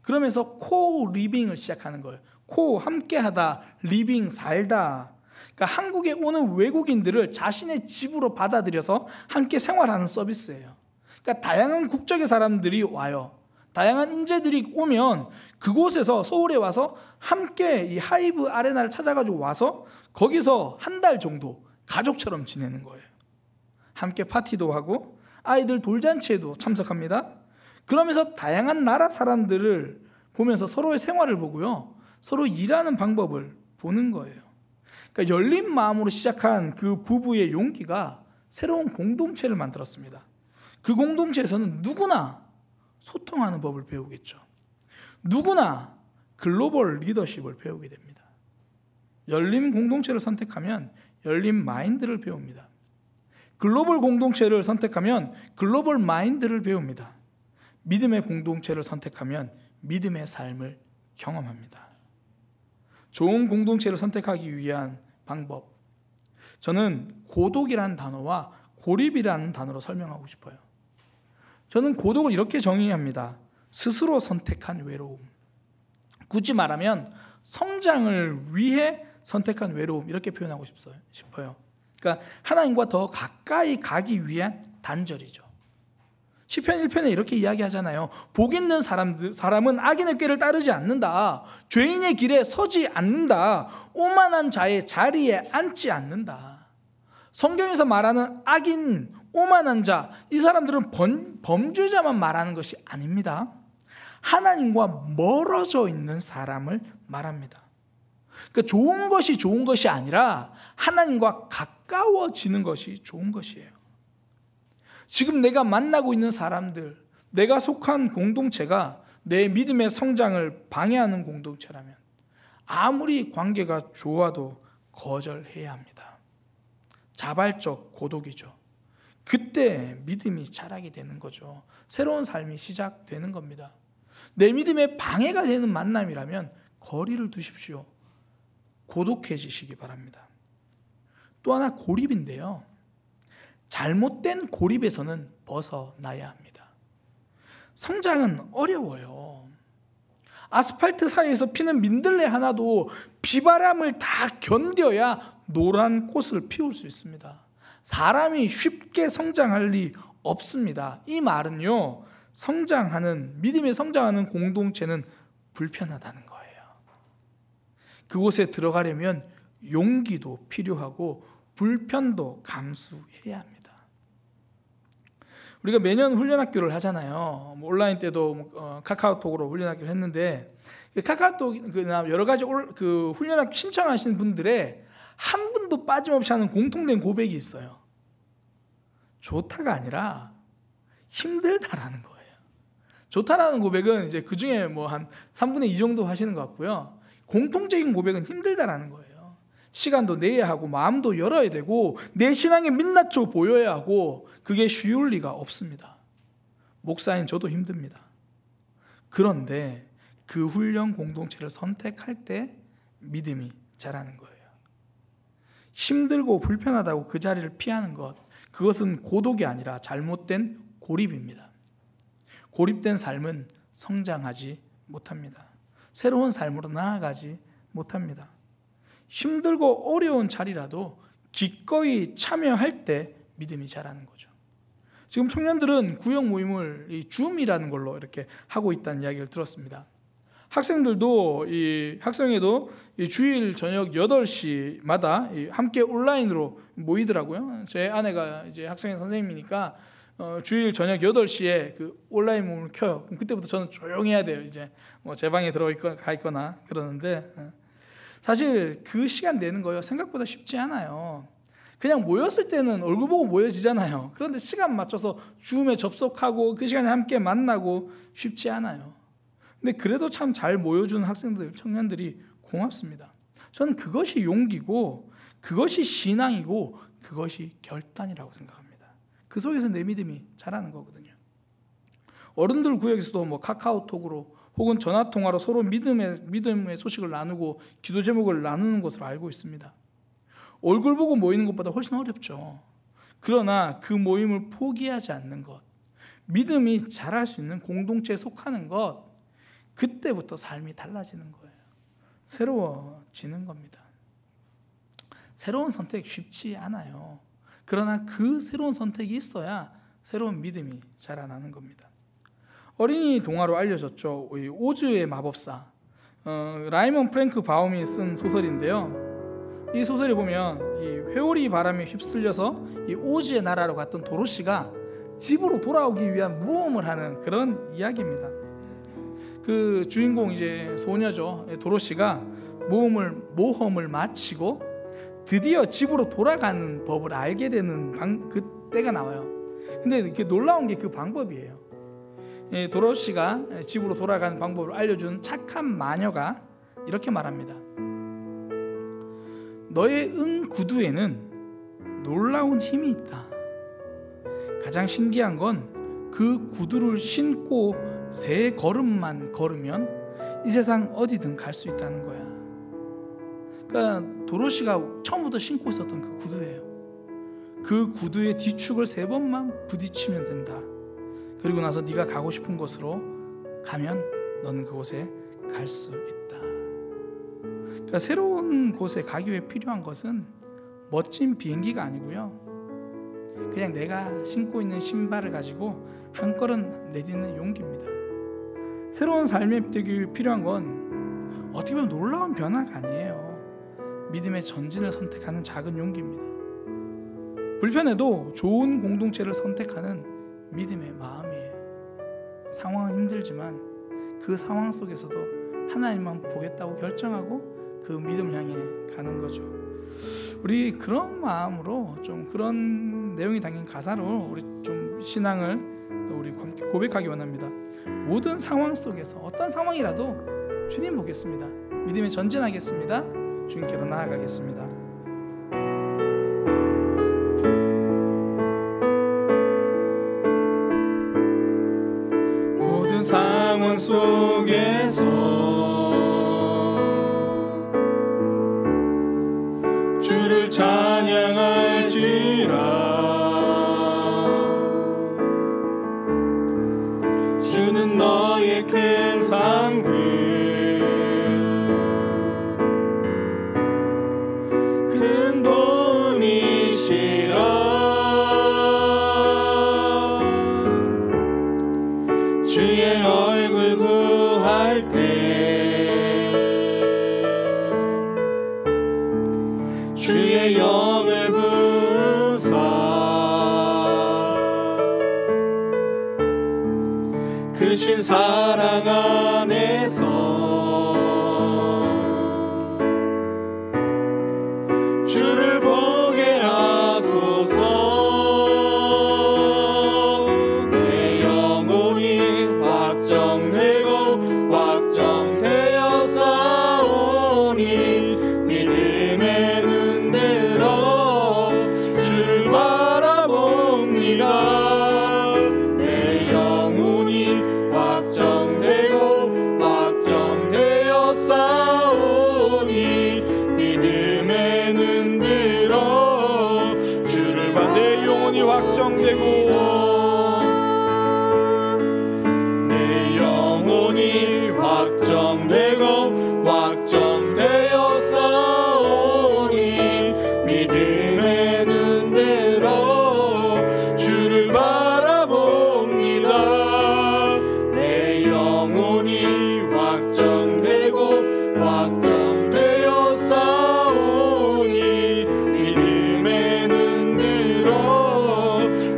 A: 그러면서 코 리빙을 시작하는 거예요. 코, 함께하다, 리빙, 살다. 그러니까 한국에 오는 외국인들을 자신의 집으로 받아들여서 함께 생활하는 서비스예요. 그러니까 다양한 국적의 사람들이 와요. 다양한 인재들이 오면 그곳에서, 서울에 와서 함께 이 하이브 아레나를 찾아가지고 와서 거기서 한 달 정도 가족처럼 지내는 거예요. 함께 파티도 하고 아이들 돌잔치에도 참석합니다. 그러면서 다양한 나라 사람들을 보면서 서로의 생활을 보고요, 서로 일하는 방법을 보는 거예요. 그러니까 열린 마음으로 시작한 그 부부의 용기가 새로운 공동체를 만들었습니다. 그 공동체에서는 누구나 소통하는 법을 배우겠죠. 누구나 글로벌 리더십을 배우게 됩니다. 열린 공동체를 선택하면 열린 마인드를 배웁니다. 글로벌 공동체를 선택하면 글로벌 마인드를 배웁니다. 믿음의 공동체를 선택하면 믿음의 삶을 경험합니다. 좋은 공동체를 선택하기 위한 방법, 저는 고독이라는 단어와 고립이라는 단어로 설명하고 싶어요. 저는 고독을 이렇게 정의합니다. 스스로 선택한 외로움. 굳이 말하면 성장을 위해 선택한 외로움, 이렇게 표현하고 싶어요. 그러니까 하나님과 더 가까이 가기 위한 단절이죠. 시편 1편에 이렇게 이야기하잖아요. 복 있는 사람은 악인의 꾀를 따르지 않는다. 죄인의 길에 서지 않는다. 오만한 자의 자리에 앉지 않는다. 성경에서 말하는 악인, 오만한 자, 이 사람들은 범죄자만 말하는 것이 아닙니다. 하나님과 멀어져 있는 사람을 말합니다. 그러니까 좋은 것이 좋은 것이 아니라 하나님과 가까워지는 것이 좋은 것이에요. 지금 내가 만나고 있는 사람들, 내가 속한 공동체가 내 믿음의 성장을 방해하는 공동체라면 아무리 관계가 좋아도 거절해야 합니다. 자발적 고독이죠. 그때 믿음이 자라게 되는 거죠. 새로운 삶이 시작되는 겁니다. 내 믿음에 방해가 되는 만남이라면 거리를 두십시오. 고독해지시기 바랍니다. 또 하나 고립인데요. 잘못된 고립에서는 벗어나야 합니다. 성장은 어려워요. 아스팔트 사이에서 피는 민들레 하나도 비바람을 다 견뎌야 노란 꽃을 피울 수 있습니다. 사람이 쉽게 성장할 리 없습니다. 이 말은요, 믿음에 성장하는 공동체는 불편하다는 거예요. 그곳에 들어가려면 용기도 필요하고 불편도 감수해야 합니다. 우리가 매년 훈련학교를 하잖아요. 온라인 때도 카카오톡으로 훈련학교를 했는데, 카카오톡이나 여러 가지 훈련학교 신청하시는 분들의 한 분도 빠짐없이 하는 공통된 고백이 있어요. 좋다가 아니라 힘들다라는 거예요. 좋다라는 고백은 이제 그 중에 한 3분의 2 정도 하시는 것 같고요. 공통적인 고백은 힘들다라는 거예요. 시간도 내야 하고 마음도 열어야 되고 내 신앙에 민낯져 보여야 하고 그게 쉬울 리가 없습니다. 목사인 저도 힘듭니다. 그런데 그 훈련 공동체를 선택할 때 믿음이 자라는 거예요. 힘들고 불편하다고 그 자리를 피하는 것, 그것은 고독이 아니라 잘못된 고립입니다. 고립된 삶은 성장하지 못합니다. 새로운 삶으로 나아가지 못합니다. 힘들고 어려운 자리라도 기꺼이 참여할 때 믿음이 자라는 거죠. 지금 청년들은 구역 모임을 줌이라는 걸로 이렇게 하고 있다는 이야기를 들었습니다. 학생들도 학생회도 주일 저녁 8시마다 함께 온라인으로 모이더라고요. 제 아내가 이제 학생회 선생님이니까 주일 저녁 8시에 그 온라인 모임을 켜요. 그럼 그때부터 저는 조용해야 돼요. 이제 제 방에 가 있거나 그러는데, 사실 그 시간 내는 거요, 생각보다 쉽지 않아요. 그냥 모였을 때는 얼굴 보고 모여지잖아요. 그런데 시간 맞춰서 줌에 접속하고 그 시간에 함께 만나고 쉽지 않아요. 근데 그래도 참 잘 모여주는 학생들, 청년들이 고맙습니다. 저는 그것이 용기고 그것이 신앙이고 그것이 결단이라고 생각합니다. 그 속에서 내 믿음이 자라는 거거든요. 어른들 구역에서도 카카오톡으로 혹은 전화통화로 서로 믿음의 소식을 나누고 기도 제목을 나누는 것으로 알고 있습니다. 얼굴 보고 모이는 것보다 훨씬 어렵죠. 그러나 그 모임을 포기하지 않는 것, 믿음이 자랄 수 있는 공동체에 속하는 것, 그때부터 삶이 달라지는 거예요. 새로워지는 겁니다. 새로운 선택 쉽지 않아요. 그러나 그 새로운 선택이 있어야 새로운 믿음이 자라나는 겁니다. 어린이 동화로 알려졌죠. 오즈의 마법사, 라이먼 프랭크 바움이 쓴 소설인데요. 이 소설에 보면 이 회오리 바람에 휩쓸려서 이 오즈의 나라로 갔던 도로시가 집으로 돌아오기 위한 모험을 하는 그런 이야기입니다. 그 주인공 이제 소녀죠. 도로시가 모험을 마치고 드디어 집으로 돌아가는 법을 알게 되는 그 때가 나와요. 근데 이렇게 놀라운 게 그 방법이에요. 도로시가 집으로 돌아가는 방법을 알려준 착한 마녀가 이렇게 말합니다. 너의 구두에는 놀라운 힘이 있다. 가장 신기한 건 그 구두를 신고 3걸음만 걸으면 이 세상 어디든 갈 수 있다는 거야. 그러니까 도로시가 처음부터 신고 있었던 그 구두예요. 그 구두의 뒤축을 3번만 부딪히면 된다. 그리고 나서 네가 가고 싶은 곳으로 가면 너는 그곳에 갈 수 있다. 그러니까 새로운 곳에 가기 위해 필요한 것은 멋진 비행기가 아니고요, 그냥 내가 신고 있는 신발을 가지고 한 걸음 내딛는 용기입니다. 새로운 삶에 되기 위해 필요한 건 어떻게 보면 놀라운 변화가 아니에요. 믿음의 전진을 선택하는 작은 용기입니다. 불편해도 좋은 공동체를 선택하는 믿음의 마음이에요. 상황은 힘들지만 그 상황 속에서도 하나님만 보겠다고 결정하고 그 믿음 향해 가는 거죠. 우리 그런 마음으로 좀 그런 내용이 담긴 가사로 우리 좀 신앙을 또 우리 함께 고백하기 원합니다. 모든 상황 속에서 어떤 상황이라도 주님 보겠습니다. 믿음에 전진하겠습니다. 주님께로 나아가겠습니다. 모든 상황 속에서 주를 찬양할지라. 주는 너의 큰 상급, 큰 도움이시라. 주의 얼굴 구할 때 주의 영을 부사 크신 사랑 안에서 주를 보게 하소서. 내 영혼이 확정되고 확정되어 싸우니 믿음에 눈 들어 주를 바라봅니다. 내 영혼이 확정되고 확정되어 싸우니 믿음에 눈 들어 주를 봐. 내 영혼이 확정되고 내 영혼이 확정되고 확정되어 싸우니 믿음에 눈 들어 주를 바라봅니다. 내 영혼이 확정되고 확정되어 싸우니 믿음에 눈 들어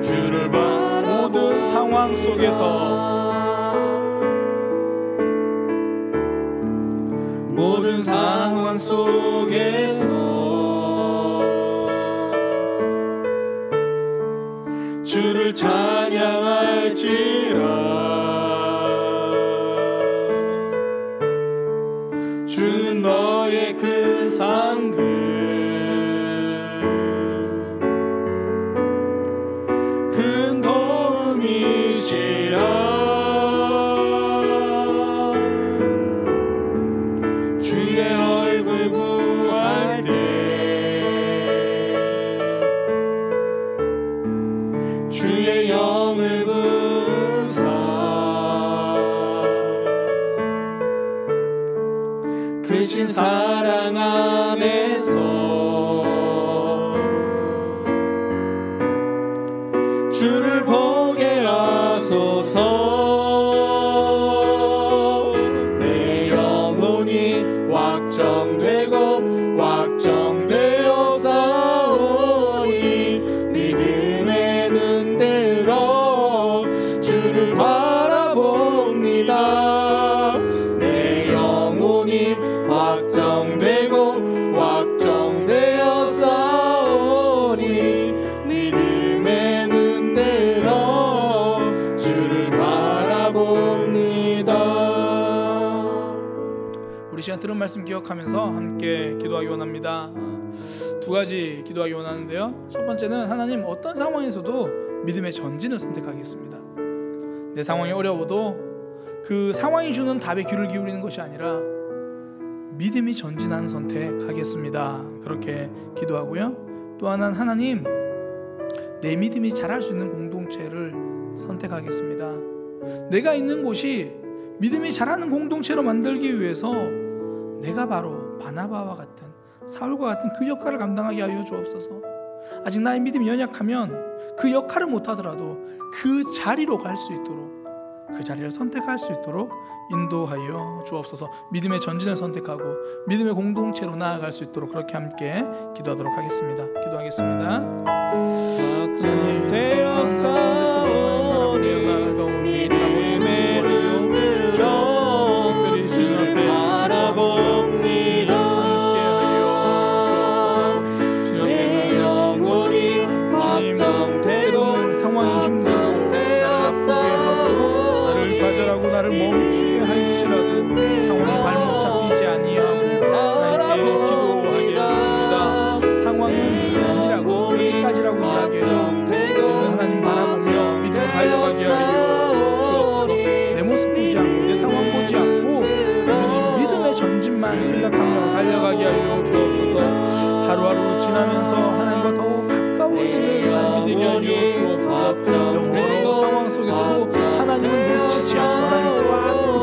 A: 주를 바라봅니다. 모든 상황 속에서 모든 상황 속에서 주를 찬양할지라. 주는 너의 큰 상급, 큰 도움이시라. 주의 얼굴 구할 때 주의 영을 부사 크신 사랑 안에서 주를 보게 하소서. 내 영혼이 확정되고 확정되어 싸우니 믿음에 눈 들어 주를 바라봅니다. 내 영혼이 확정되고 확정되어 싸우니 믿음에 눈 들어 주를 바라봅니다. 우리 시간 들은 말씀 기억하면서 함께 기도하기 원합니다. 두 가지 기도하기 원하는데요. 첫 번째는 하나님, 어떤 상황에서도 믿음의 전진을 선택하겠습니다. 내 상황이 어려워도 그 상황이 주는 답에 귀를 기울이는 것이 아니라 믿음이 전진하는 선택하겠습니다. 그렇게 기도하고요. 또 하나는 하나님, 내 믿음이 자랄 수 있는 공동체를 선택하겠습니다. 내가 있는 곳이 믿음이 자라는 공동체로 만들기 위해서 내가 바로 바나바와 같은, 사울과 같은 그 역할을 감당하게 하여 주옵소서. 아직 나의 믿음이 연약하면 그 역할을 못하더라도 그 자리로 갈 수 있도록, 그 자리를 선택할 수 있도록 인도하여 주옵소서. 믿음의 전진을 선택하고 믿음의 공동체로 나아갈 수 있도록 그렇게 함께 기도하도록 하겠습니다. 기도하겠습니다. 확정되었사오니 믿음의 눈 들어 멈추게 할지라도 상황에 발목 잡히지 아니하고 하나님께 기도하게 했습니다. 상황은 아니라고 여기까지라고 이야기해도 우리는 하나님 바라보며 믿음으로 달려가게 하여 주옵소서. 내 모습 보지 않고 내 상황 보지 않고 우리는 믿음의 전진만 생각하며 달려가게 하여 주옵소서. 하루하루 지나면서 하나님과 더욱 가까워지는 삶이 되게 하여 주옵소서. 여러 상황 속에서도 하나님을 놓치지 않고 하나님을 꽉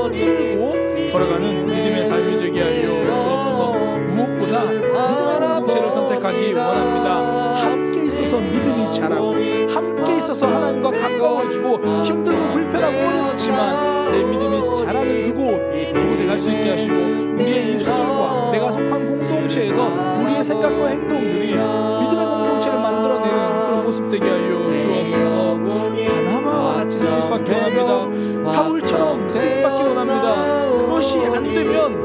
A: 붙들고 걸어가는 믿음의 삶이 되게 하여 주옵소서. 무엇보다 믿음의 공동체를 선택하기 원합니다. 함께 있어서 믿음이 자라고 함께 있어서 하나님과 가까워지고 힘들고 불편하고 어렵지만 내 믿음이 자라는 그곳에 갈 수 있게 하시고 우리의 입술과 내가 속한 공동체에서 우리의 생각과 행동들이 믿음의 공동체를 만들어내는 그런 모습 되게 하여 주옵소서. 바나바와 같이 쓰임받기 원합니다. 사울처럼 쓰임받기 원합니다. 그것이 안 되면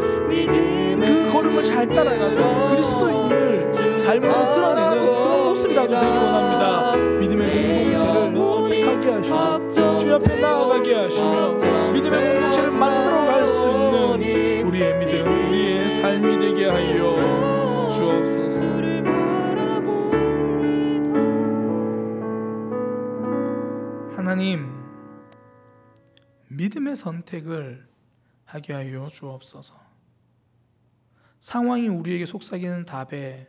A: 그 걸음을 잘 따라가서 그리스도인을 삶으로 드러내는 그런 모습이라도 되기 원합니다. 믿음의 공동체를 선택하게 하시고 주 앞에 나아가게 하시며 믿음의 공동체를 만들어갈 수 있는 우리의 믿음, 우리의 삶이 되게 하여 주옵소서. 하나님, 믿음의 선택을 하게 하여 주옵소서. 상황이 우리에게 속삭이는 답에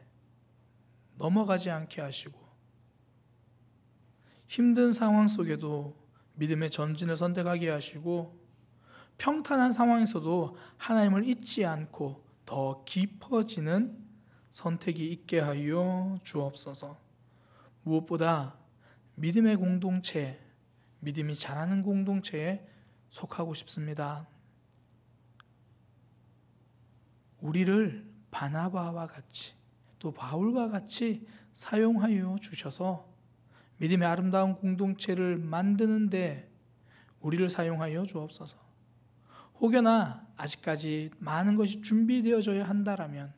A: 넘어가지 않게 하시고 힘든 상황 속에도 믿음의 전진을 선택하게 하시고 평탄한 상황에서도 하나님을 잊지 않고 더 깊어지는 선택이 있게 하여 주옵소서. 무엇보다 믿음의 공동체, 믿음이 자라는 공동체에 속하고 싶습니다. 우리를 바나바와 같이 또 바울과 같이 사용하여 주셔서 믿음의 아름다운 공동체를 만드는데 우리를 사용하여 주옵소서. 혹여나 아직까지 많은 것이 준비되어져야 한다라면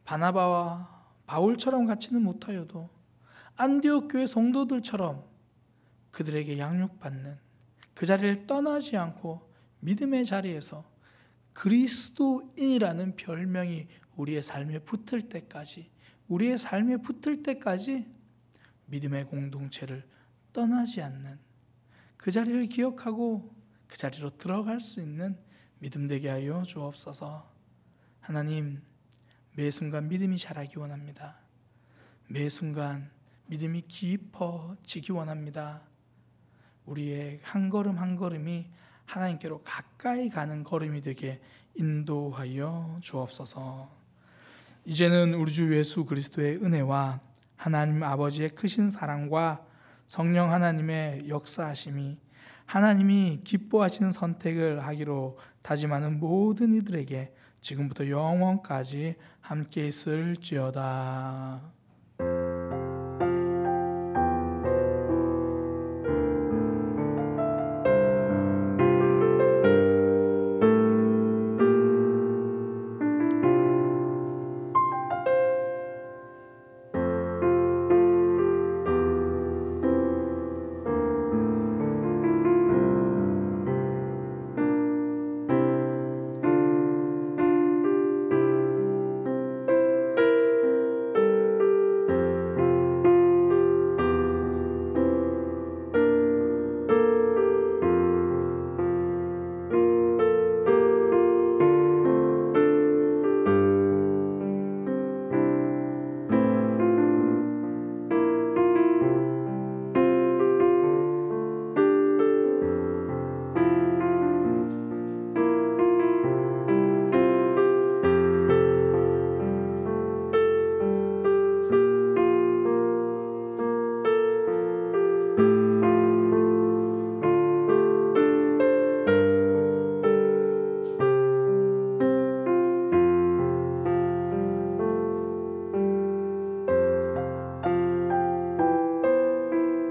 A: 바나바와 바울처럼 같이는 못하여도 안디옥 교회 성도들처럼 그들에게 양육받는 그 자리를 떠나지 않고 믿음의 자리에서 그리스도인이라는 별명이 우리의 삶에 붙을 때까지 믿음의 공동체를 떠나지 않는 그 자리를 기억하고 그 자리로 들어갈 수 있는 믿음 되게 하여 주옵소서. 하나님, 매 순간 믿음이 자라기 원합니다. 매 순간 믿음이 깊어지기 원합니다. 우리의 한 걸음 한 걸음이 하나님께로 가까이 가는 걸음이 되게 인도하여 주옵소서. 이제는 우리 주 예수 그리스도의 은혜와 하나님 아버지의 크신 사랑과 성령 하나님의 역사하심이 하나님이 기뻐하시는 선택을 하기로 다짐하는 모든 이들에게 지금부터 영원까지 함께 있을지어다.